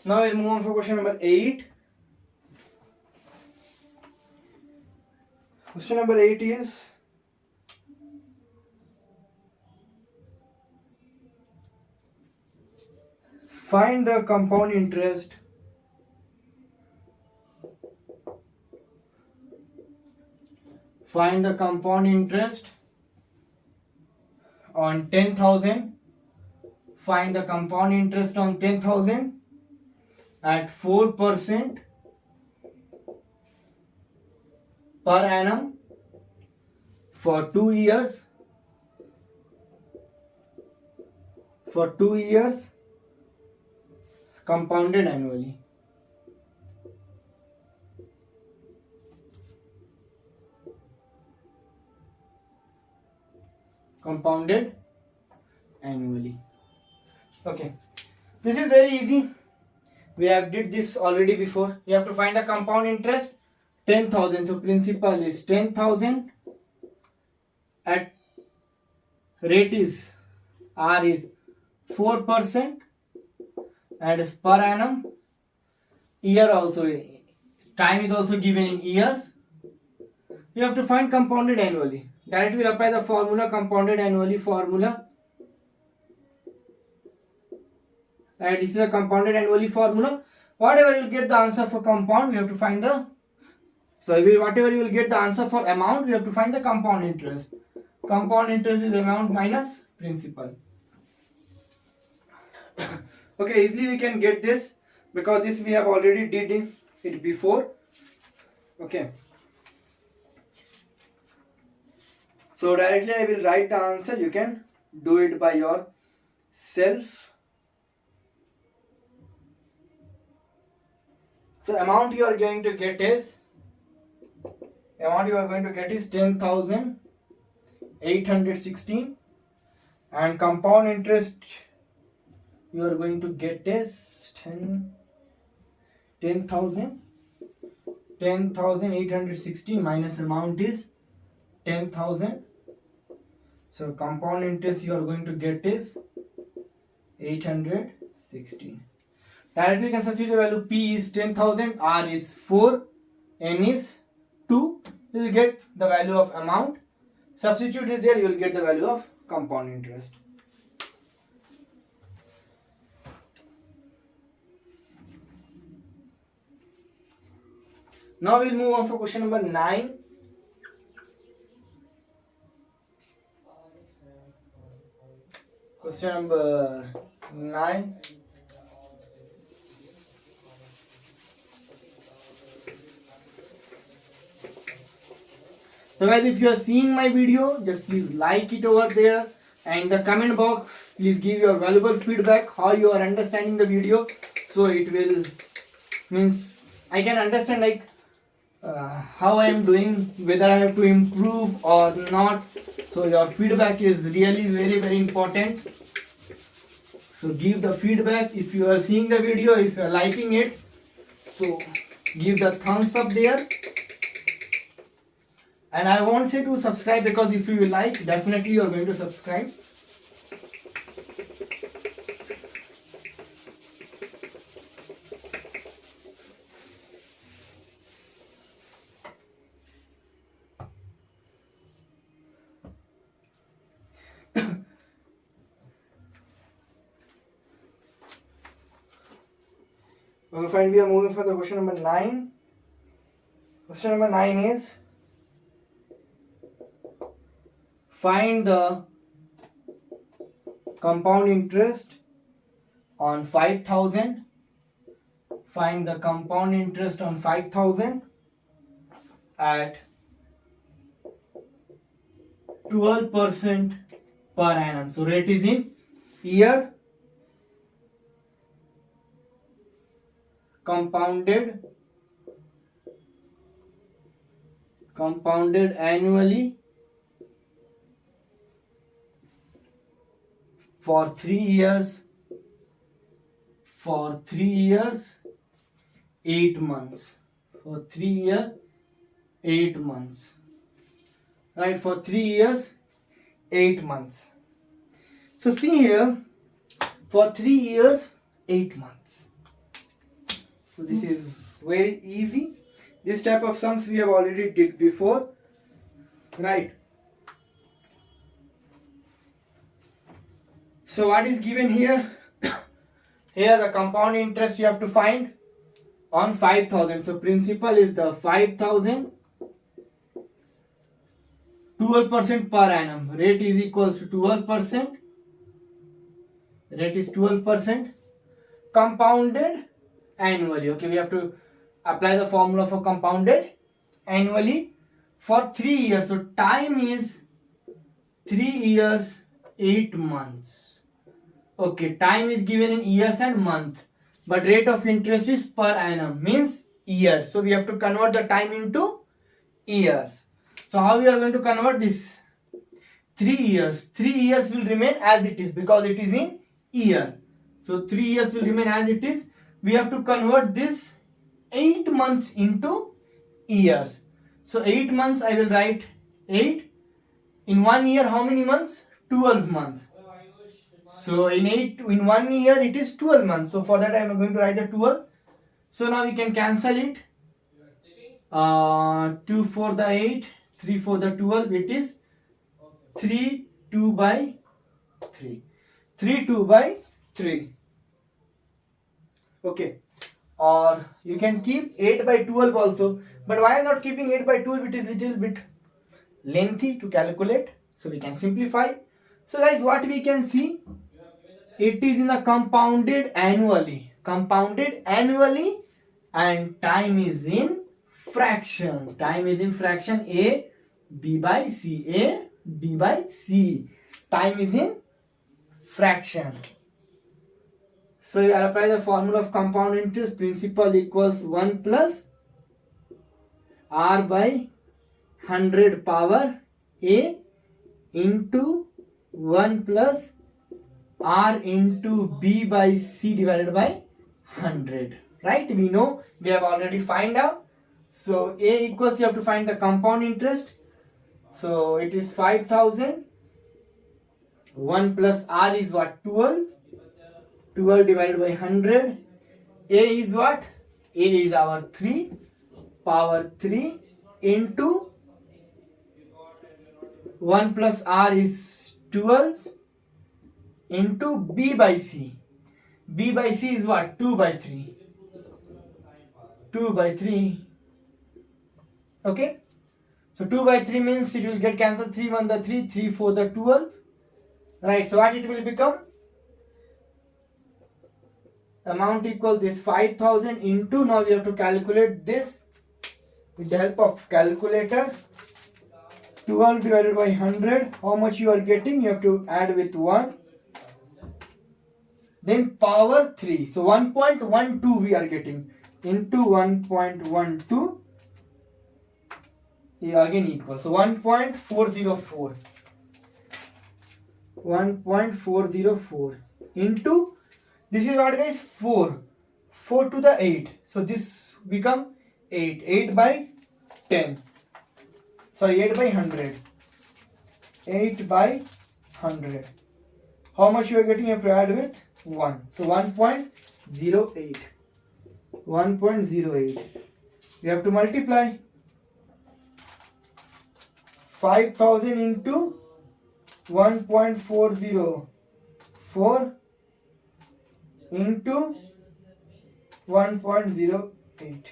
Now we'll move on for question number 8. Question number 8 is find the compound interest on 10,000. Find the compound interest on 10,000 at 4% per annum for 2 years. Compounded annually. Okay, this is very easy. We have did this already before. You have to find the compound interest 10,000. So principal is 10,000 at rate is R is 4% and is per annum. Year also, time is also given in years. You have to find compounded annually. Directly we'll apply the formula compounded annually formula. And this is a compounded annually formula. Whatever you will get the answer for compound, we have to find the whatever you will get the answer for amount, we have to find the compound interest. Compound interest is amount minus principal. Okay, easily we can get this because this we have already did it before. Okay. So directly I will write the answer. You can do it by yourself. So amount you are going to get is 10,816 and compound interest you are going to get is 10,816 minus amount is 10,000. So compound interest you are going to get is 816. Directly you can substitute the value. P is 10,000, R is 4, N is 2. You will get the value of amount. Substitute it there, you will get the value of compound interest. Now we'll move on for question number 9. Question number 9. So guys, if you are seeing my video, just please like it over there, and in the comment box please give your valuable feedback how you are understanding the video, so it will means I can understand like how I am doing, whether I have to improve or not. So your feedback is really very important. So give the feedback if you are seeing the video, if you are liking it, so give the thumbs up there. And I won't say to subscribe because if you like, definitely you are going to subscribe. Okay, fine, we are moving for the question number 9. Question number 9 is find the compound interest on 5,000. Find the compound interest on 5,000 at 12% per annum. So rate is in year, compounded annually for 3 years, 8 months. For 3 years, 8 months. Right, for 3 years, 8 months. So see here, for 3 years, 8 months. So this is very easy. This type of sums we have already did before, right? So what is given here? Here the compound interest you have to find on 5,000. So principal is the 5,000, 12% per annum. Rate is equals to 12%. Rate is 12%. Compounded annually. Okay, we have to apply the formula for compounded annually for 3 years. So time is 3 years, 8 months. Okay, time is given in years and month, but rate of interest is per annum, means year. So we have to convert the time into years. So how we are going to convert this? 3 years. 3 years will remain as it is because it is in year. So 3 years will remain as it is. We have to convert this 8 months into years. So 8 months I will write 8. In 1 year how many months? 12 months. So in 1 year it is 12 months. So for that I am going to write the 12. So now we can cancel it. 2 for the 8, 3 for the 12. It is 3 2 by 3. 3 2 by 3. Okay. Or you can keep 8 by 12 also. But why I am not keeping 8 by 12? It is little bit lengthy to calculate. So we can simplify. So guys, what we can see? It is in a compounded annually. Compounded annually, and time is in fraction. Time is in fraction A, B by C. A, B by C. Time is in fraction. So you apply the formula of compound interest. Principal equals 1 plus R by 100 power A into 1 plus R into B by C divided by 100. Right? We know, we have already find out. So A equals, you have to find the compound interest. So it is 5,000. 1 plus R is what? 12. 12 divided by 100. A is what? A is our 3 power 3 into 1 plus R is 12 into B by C. B by C is what? 2 by 3. 2 by 3. Okay. So 2 by 3 means it will get cancelled. 3 1 the 3, 3 4 the 12. Right. So what it will become? Amount equal this 5,000 into, now we have to calculate this with the help of calculator. 12 divided by 100. How much you are getting? You have to add with 1. Then power 3. So 1.12 we are getting into 1.12. Yeah, again equal. So 1.404. 1.404 into, this is what guys? 4. 4 to the 8. So this become 8. 8 by 10. Sorry, 8 by 100. 8 by 100. How much you are getting? You have to add with 1. So 1.08. 1.08. You have to multiply 5,000 into 1.404 into 1.08.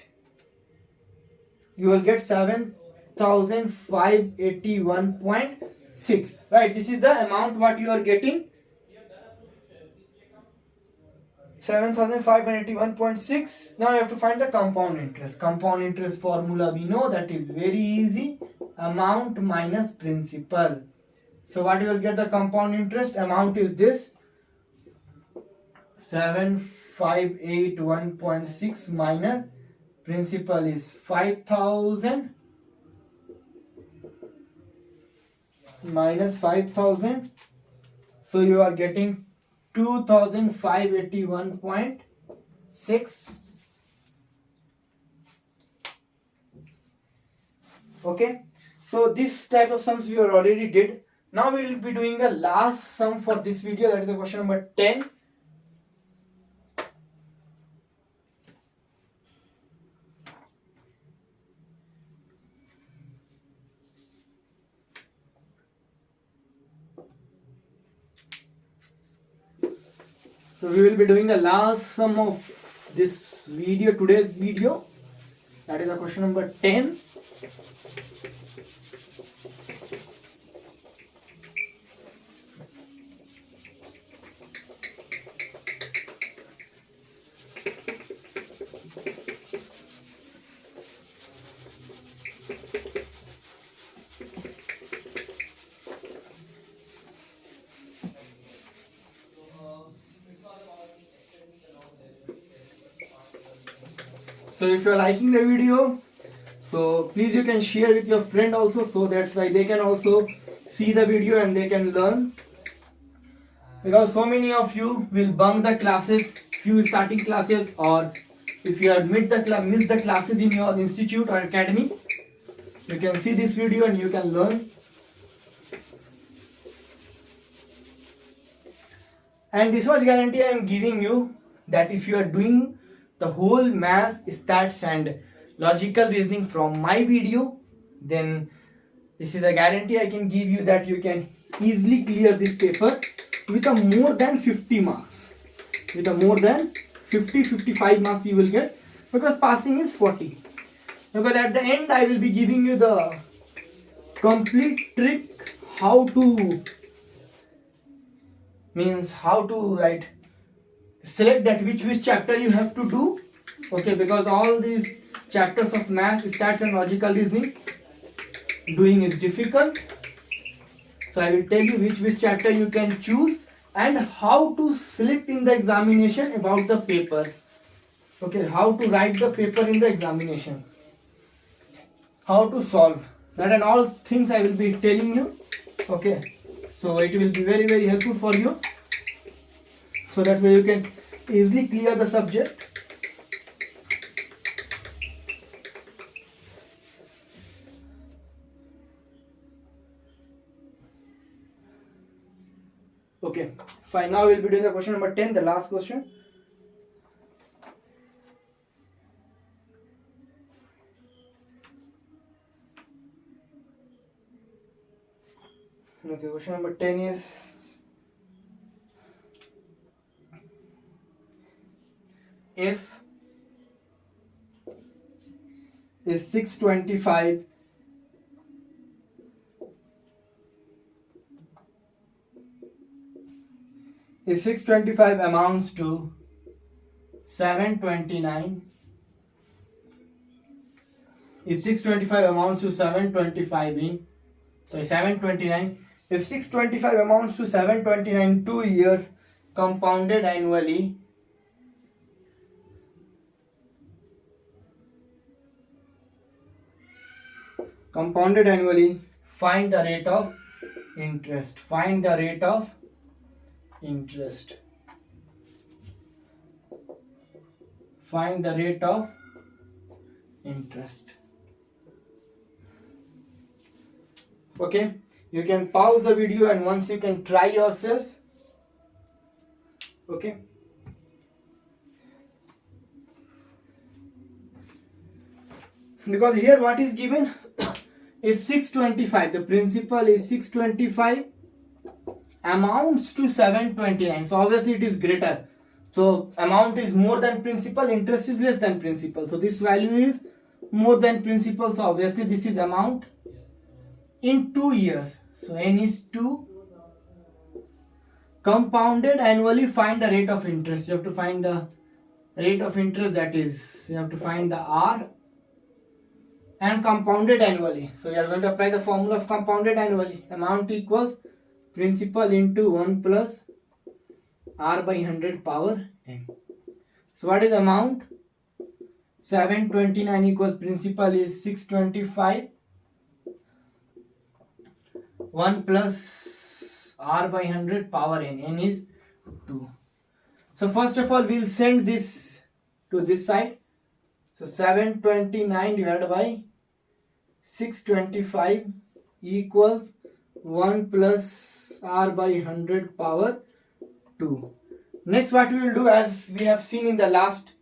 You will get 7,581.6. Right, this is the amount what you are getting. 7,581.6. Now you have to find the compound interest. Compound interest formula we know, that is very easy. Amount minus principal. So what you will get the compound interest? Amount is this 7581.6 minus principal is 5,000 minus 5,000. So you are getting 2,581.6. Okay, so this type of sums we already did. Now we will be doing the last sum for this video, that is the question number 10. So we will be doing the last sum of this video, today's video, that is the question number 10. So if you are liking the video, so please you can share with your friend also, so that's why they can also see the video and they can learn. Because so many of you will bunk the classes, few starting classes, or if you have missed the classes in your institute or academy, you can see this video and you can learn. And this much guarantee I am giving you, that if you are doing the whole math, stats and logical reasoning from my video, then this is a guarantee I can give you that you can easily clear this paper with a more than 50 marks. With a more than 55 marks you will get, because passing is 40. Because at the end I will be giving you the complete trick how to write, select that which chapter you have to do. Okay, because all these chapters of math, stats and logical reasoning doing is difficult. So I will tell you which chapter you can choose and how to select in the examination about the paper. Okay, how to write the paper in the examination, how to solve that, and all things I will be telling you. Okay, so it will be very, very helpful for you, so that way you can easily clear the subject. Okay, fine. Now we'll be doing the question number 10, the last question. Okay, question number 10 is, if 625 amounts to 729, if 625 amounts to 729, if 625 amounts to 729 2 years compounded annually, find the rate of interest. Find the rate of interest. Find the rate of interest. Okay, you can pause the video and once you can try yourself. Okay, because here what is given is 625, the principal is 625 amounts to 729, so obviously it is greater. So amount is more than principal, interest is less than principal, so this value is more than principal, so obviously this is amount in 2 years. So n is 2, compounded annually, find the rate of interest. You have to find the rate of interest, that is, you have to find the R, and compounded annually. So we are going to apply the formula of compounded annually. Amount equals principal into 1 plus R by 100 power n. So what is the amount? 729 equals principal is 625, 1 plus R by 100 power n. N is 2. So first of all, we'll send this to this side. So 729 divided by 625 equals 1 plus R by 100 power 2. Next, what we will do, as we have seen in the last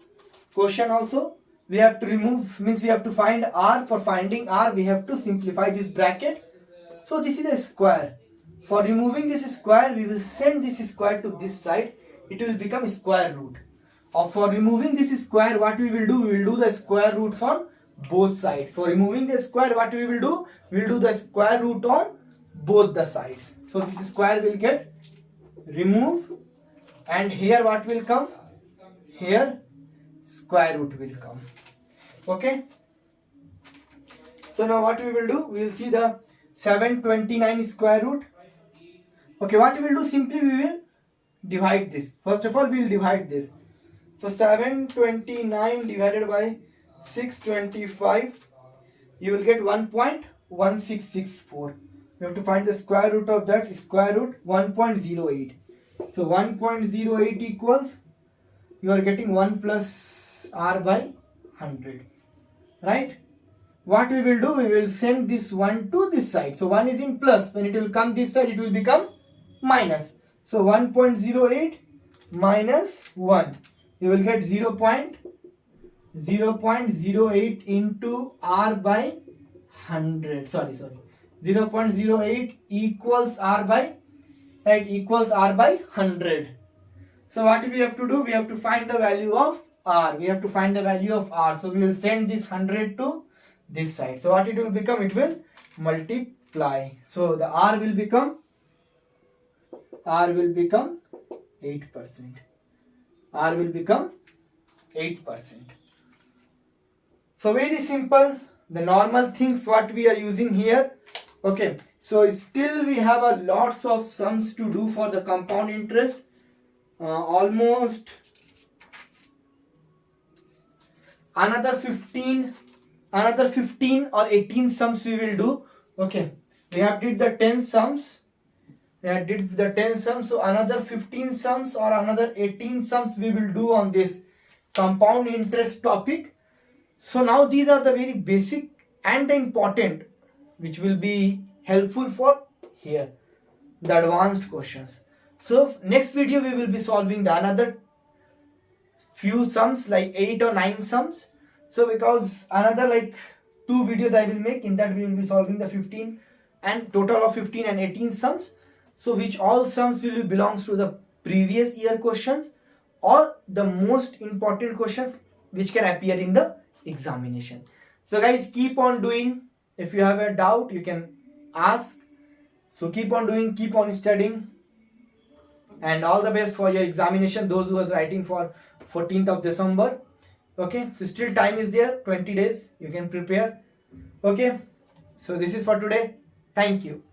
question also, we have to remove, means we have to find R. For finding R, we have to simplify this bracket. So this is a square. For removing this square, we will send this square to this side. It will become square root. Or for removing this square, what we will do? We will do the square roots on both sides. For removing the square, what we will do? We will do the square root on both the sides. So this square will get removed, and here what will come? Here square root will come. Okay. So now what we will do? We will see the 729 square root. Okay, what we will do? Simply we will divide this. First of all, we will divide this. So 729 divided by 625, you will get 1.1664. You have to find the square root of that. Square root 1.08. So 1.08 equals, you are getting 1 plus R by 100. Right? What we will do? We will send this 1 to this side. So 1 is in plus. When it will come this side, it will become minus. So 1.08 minus 1. You will get 0.08 into R by 100. Sorry. 0.08 equals R by, right, equals R by 100. So what we have to do? We have to find the value of R. So we will send this 100 to this side. So what it will become? It will multiply. So the R will become 8%. R will become 8%. So very simple. The normal things what we are using here. Okay. So still we have a lots of sums to do for the compound interest. Almost another 15 or 18 sums we will do. Okay. We have did the 10 sums. So another 15 sums or another 18 sums we will do on this compound interest topic. So now these are the very basic and the important, which will be helpful for here, the advanced questions. So next video we will be solving the another few sums, like 8 or 9 sums. So because another like 2 videos I will make, in that we will be solving the 15 and total of 15 and 18 sums. So which all sums will belongs to the previous year questions or the most important questions which can appear in the examination. So guys, keep on doing. If you have a doubt, you can ask. So keep on doing, keep on studying, and all the best for your examination, those who are writing for 14th of December. Okay, so still time is there, 20 days, you can prepare. Okay, so this is for today. Thank you.